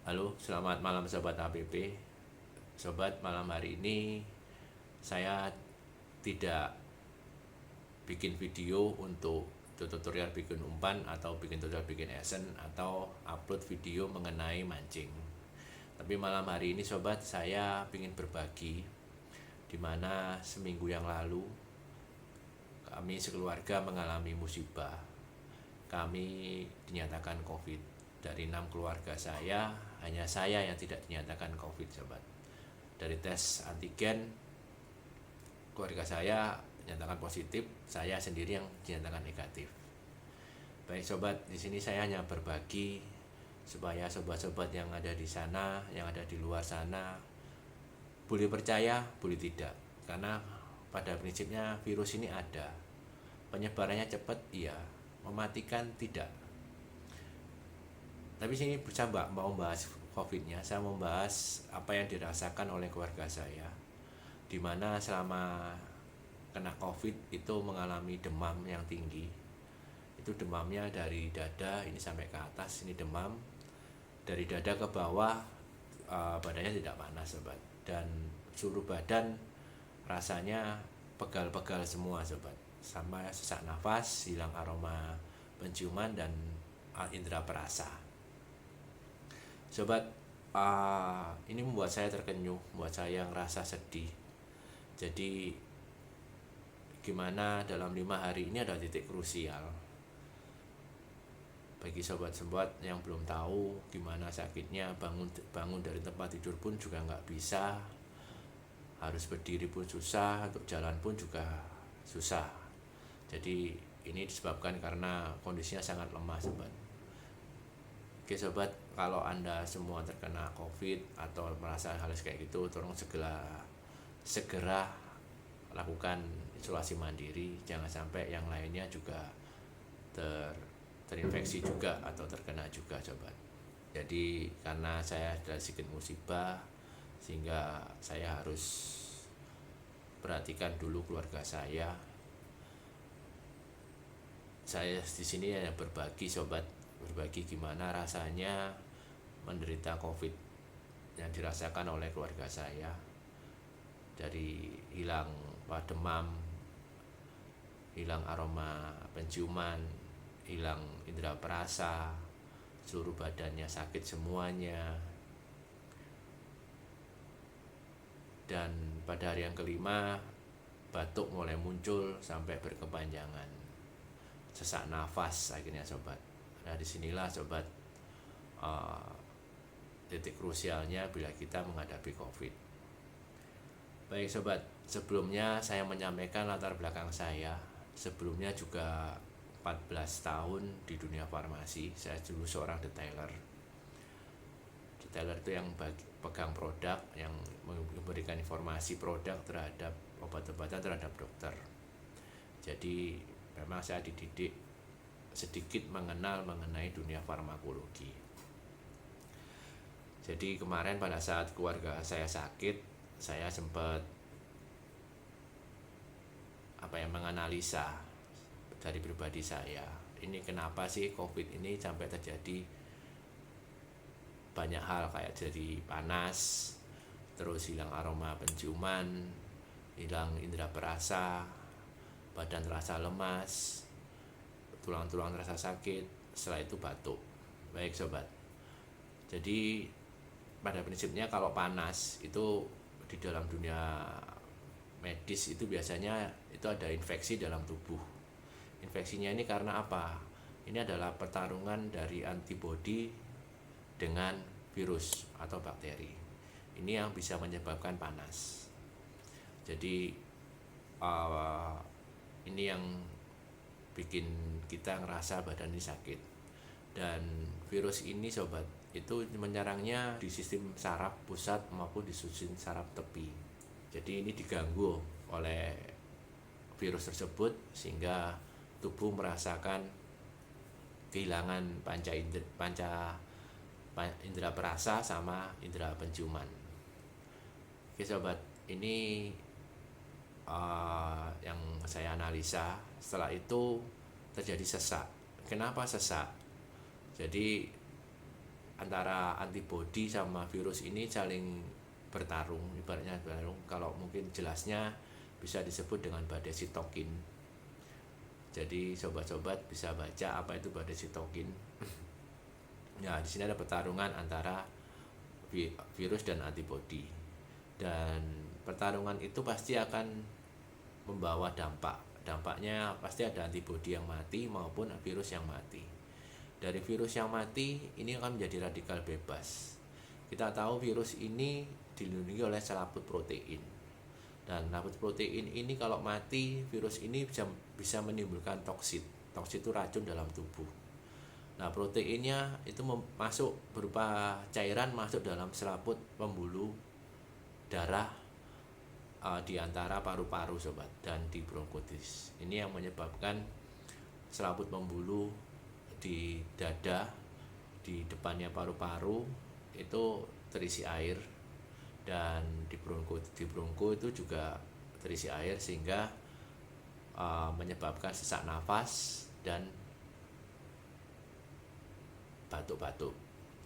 Halo, selamat malam Sobat APP. Sobat, malam hari ini saya tidak bikin video untuk tutorial bikin umpan atau bikin tutorial bikin esen atau upload video mengenai mancing. Tapi malam hari ini sobat, saya ingin berbagi dimana seminggu yang lalu kami sekeluarga mengalami musibah. Kami dinyatakan COVID. Dari 6 keluarga saya, hanya saya yang tidak dinyatakan COVID, sobat. Dari tes antigen, keluarga saya dinyatakan positif, saya sendiri yang dinyatakan negatif. Baik sobat, di sini saya hanya berbagi supaya sobat-sobat yang ada di sana, yang ada di luar sana, boleh percaya, boleh tidak. Karena pada prinsipnya virus ini ada. Penyebarannya cepat, iya. Mematikan, tidak. Tapi sini saya mau bahas COVID-nya. Saya mau bahas apa yang dirasakan oleh keluarga saya, dimana selama kena COVID itu mengalami demam yang tinggi. Itu demamnya dari dada ini sampai ke atas, ini demam dari dada ke bawah, badannya tidak panas sobat, dan seluruh badan rasanya pegal-pegal semua sobat, sama sesak nafas, hilang aroma penciuman dan indera perasa. Sobat, ini membuat saya terkenyuh, membuat saya ngerasa sedih. Jadi gimana dalam 5 hari ini ada titik krusial. Bagi sobat-sobat yang belum tahu gimana sakitnya, bangun dari tempat tidur pun juga nggak bisa, harus berdiri pun susah, untuk jalan pun juga susah. Jadi ini disebabkan karena kondisinya sangat lemah sobat. Oke sobat, kalau Anda semua terkena COVID atau merasa hal kayak gitu, tolong segera lakukan isolasi mandiri. Jangan sampai yang lainnya juga terinfeksi juga atau terkena juga sobat. Jadi karena saya sudah sedikit musibah, sehingga saya harus perhatikan dulu keluarga saya. Saya di sini hanya berbagi sobat, berbagi gimana rasanya menderita COVID yang dirasakan oleh keluarga saya. Dari hilang demam, hilang aroma penciuman, hilang indera perasa, seluruh badannya sakit semuanya. Dan pada hari yang kelima, batuk mulai muncul sampai berkepanjangan, sesak nafas akhirnya sobat. Nah disinilah sobat, titik krusialnya bila kita menghadapi COVID. Baik sobat, sebelumnya saya menyampaikan latar belakang saya. Sebelumnya juga 14 tahun di dunia farmasi. Saya dulu seorang detailer. Detailer itu yang pegang produk, yang memberikan informasi produk terhadap obat-obatan terhadap dokter. Jadi memang saya dididik sedikit mengenai dunia farmakologi. Jadi kemarin pada saat keluarga saya sakit, saya sempat menganalisa dari pribadi saya. Ini kenapa sih COVID ini sampai terjadi banyak hal, kayak jadi panas, terus hilang aroma penciuman, hilang indera perasa, badan terasa lemas, tulang-tulang terasa sakit, setelah itu batuk. Baik sobat, jadi pada prinsipnya kalau panas itu di dalam dunia medis itu biasanya itu ada infeksi dalam tubuh. Infeksinya ini karena apa? Ini adalah pertarungan dari antibodi dengan virus atau bakteri. Ini yang bisa menyebabkan panas. Jadi ini yang bikin kita ngerasa badan ini sakit. Dan virus ini sobat, itu menyerangnya di sistem saraf pusat maupun di sistem saraf tepi. Jadi ini diganggu oleh virus tersebut sehingga tubuh merasakan kehilangan indera perasa sama indera penciuman. Oke sobat, ini yang saya analisa. Setelah itu terjadi sesak. Kenapa sesak? Jadi antara antibodi sama virus ini saling bertarung, ibaratnya bertarung. Kalau mungkin jelasnya bisa disebut dengan badai sitokin. Jadi sobat-sobat bisa baca apa itu badai sitokin. Ya, di sini ada pertarungan antara virus dan antibodi. Dan pertarungan itu pasti akan membawa dampak. Dampaknya pasti ada antibodi yang mati maupun virus yang mati. Dari virus yang mati ini akan menjadi radikal bebas. Kita tahu virus ini dilindungi oleh selaput protein. Dan selaput protein ini kalau mati, virus ini bisa menimbulkan toksit. Toksit itu racun dalam tubuh. Nah, proteinnya itu masuk berupa cairan masuk dalam selaput pembuluh darah di antara paru-paru sobat dan di bronkitis. Ini yang menyebabkan selaput pembuluh di dada di depannya paru-paru itu terisi air, dan di bronko itu juga terisi air sehingga menyebabkan sesak nafas dan batuk-batuk.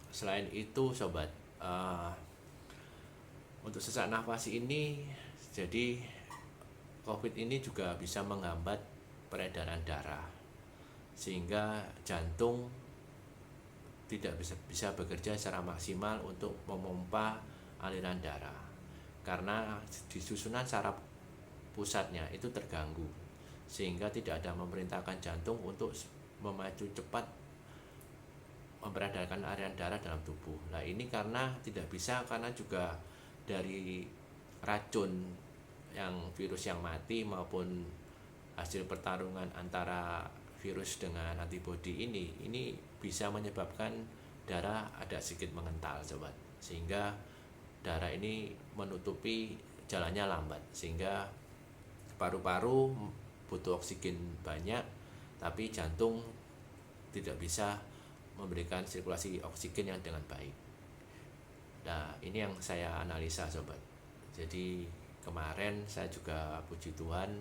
Selain itu sobat, untuk sesak nafas ini, jadi COVID ini juga bisa menghambat peredaran darah sehingga jantung tidak bisa bekerja secara maksimal untuk memompa aliran darah karena di susunan saraf pusatnya itu terganggu, sehingga tidak ada memerintahkan jantung untuk memacu cepat memperedarkan aliran darah dalam tubuh. Nah, ini karena tidak bisa, karena juga dari racun yang virus yang mati maupun hasil pertarungan antara virus dengan antibodi ini bisa menyebabkan darah ada sedikit mengental sobat, sehingga darah ini menutupi jalannya lambat sehingga paru-paru butuh oksigen banyak tapi jantung tidak bisa memberikan sirkulasi oksigen yang dengan baik. Nah, ini yang saya analisa sobat. Jadi kemarin saya juga puji Tuhan,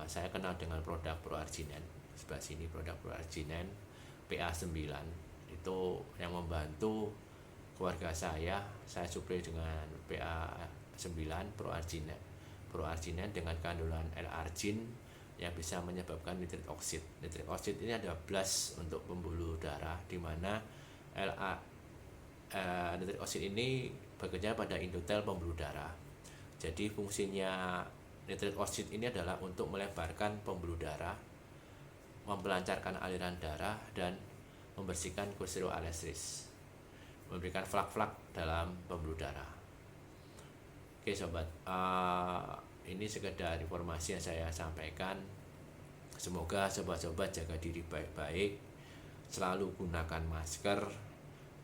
saya kenal dengan produk ProArginen. Sebelah sini produk ProArginen PA9 itu yang membantu keluarga saya suplai dengan PA9 ProArginen dengan kandungan L-argin yang bisa menyebabkan nitrit oksid. Nitrit oksid ini ada blast untuk pembuluh darah, di mana nitrit oksid ini bekerja pada endotel pembuluh darah. Jadi fungsinya nitrit oksid ini adalah untuk melebarkan pembuluh darah, melancarkan aliran darah, dan membersihkan kolesterol, memberikan flak-flak dalam pembuluh darah. Oke sobat, ini sekedar informasi yang saya sampaikan. Semoga sobat-sobat jaga diri baik-baik, selalu gunakan masker,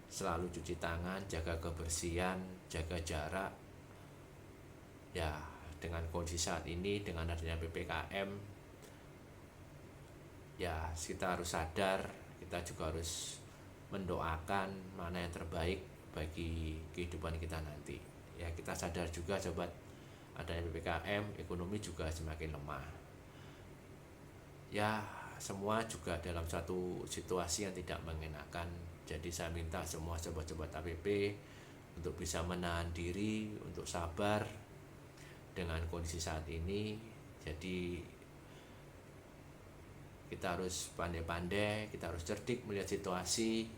selalu cuci tangan, jaga kebersihan, jaga jarak. Ya, dengan kondisi saat ini, dengan adanya PPKM, ya kita harus sadar, kita juga harus mendoakan mana yang terbaik bagi kehidupan kita nanti. Ya, kita sadar juga sobat, adanya PPKM, ekonomi juga semakin lemah. Ya, semua juga dalam satu situasi yang tidak mengenakan. Jadi saya minta semua sobat-sobat APP untuk bisa menahan diri, untuk sabar dengan kondisi saat ini. Jadi kita harus pandai-pandai, kita harus cerdik melihat situasi,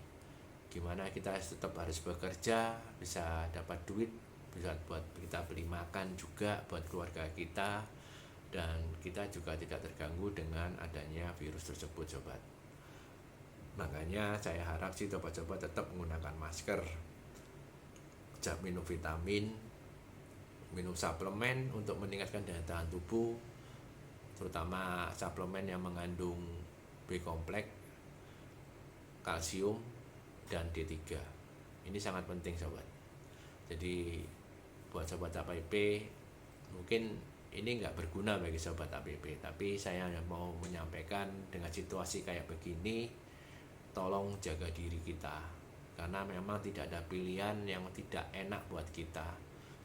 gimana kita tetap harus bekerja, bisa dapat duit, bisa buat kita beli makan juga buat keluarga kita, dan kita juga tidak terganggu dengan adanya virus tersebut sobat. Makanya saya harap sih sobat-sobat tetap menggunakan masker, minum vitamin, minum suplemen untuk meningkatkan daya tahan tubuh, terutama suplemen yang mengandung B kompleks, kalsium, dan D3. Ini sangat penting sobat. Jadi buat sobat APP, mungkin ini nggak berguna bagi sobat APP, tapi saya mau menyampaikan dengan situasi kayak begini, tolong jaga diri kita, karena memang tidak ada pilihan yang tidak enak buat kita.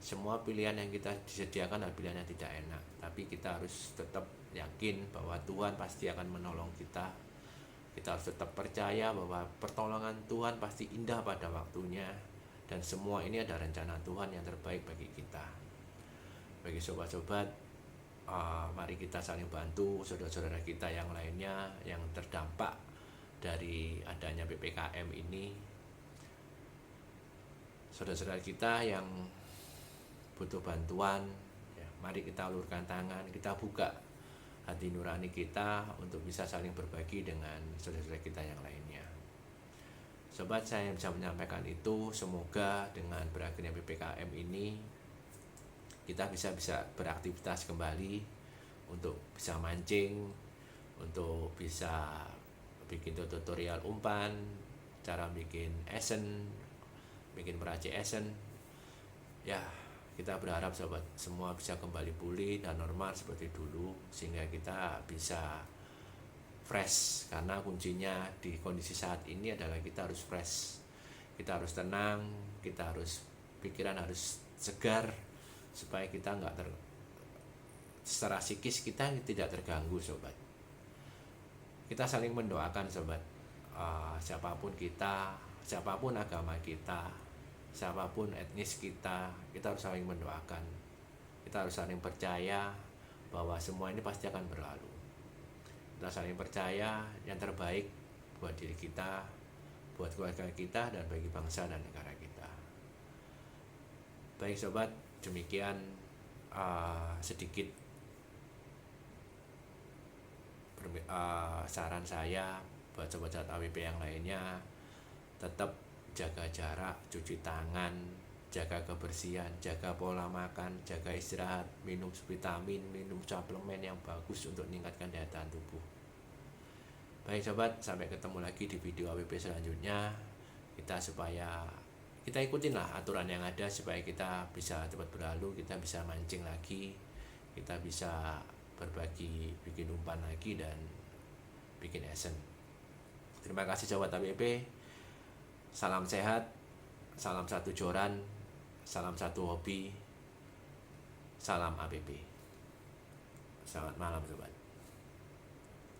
Semua pilihan yang kita disediakan adalah pilihan yang tidak enak, tapi kita harus tetap yakin bahwa Tuhan pasti akan menolong kita. Kita harus tetap percaya bahwa pertolongan Tuhan pasti indah pada waktunya, dan semua ini ada rencana Tuhan yang terbaik bagi kita. Bagi sobat-sobat, mari kita saling bantu saudara-saudara kita yang lainnya yang terdampak dari adanya PPKM ini. Saudara-saudara kita yang butuh bantuan, ya, mari kita ulurkan tangan, kita buka hati nurani kita untuk bisa saling berbagi dengan saudara-saudara kita yang lainnya. Sobat, saya bisa menyampaikan itu. Semoga dengan berakhirnya PPKM ini kita bisa beraktivitas kembali, untuk bisa mancing, untuk bisa bikin tutorial umpan, cara bikin esen, bikin meracik esen. Ya, kita berharap sobat semua bisa kembali pulih dan normal seperti dulu, sehingga kita bisa fresh. Karena kuncinya di kondisi saat ini adalah kita harus fresh, kita harus tenang, kita harus pikiran harus segar, supaya kita secara psikis kita tidak terganggu sobat. Kita saling mendoakan sobat, siapapun kita, siapapun agama kita, siapapun etnis kita harus saling mendoakan. Kita harus saling percaya bahwa semua ini pasti akan berlalu. Kita saling percaya yang terbaik buat diri kita, buat keluarga kita, dan bagi bangsa dan negara kita. Baik sobat, demikian sedikit saran saya buat sobat-sobat AWP yang lainnya. Tetap jaga jarak, cuci tangan, jaga kebersihan, jaga pola makan, jaga istirahat, minum vitamin, minum suplemen yang bagus untuk meningkatkan daya tahan tubuh. Baik sobat, sampai ketemu lagi di video AWP selanjutnya. Kita ikutinlah aturan yang ada supaya kita bisa cepat berlalu, kita bisa mancing lagi, kita bisa berbagi, bikin umpan lagi, dan bikin esen. Terima kasih sobat AWP. Salam sehat, salam satu joran, salam satu hobi, salam AWP. Selamat malam sobat.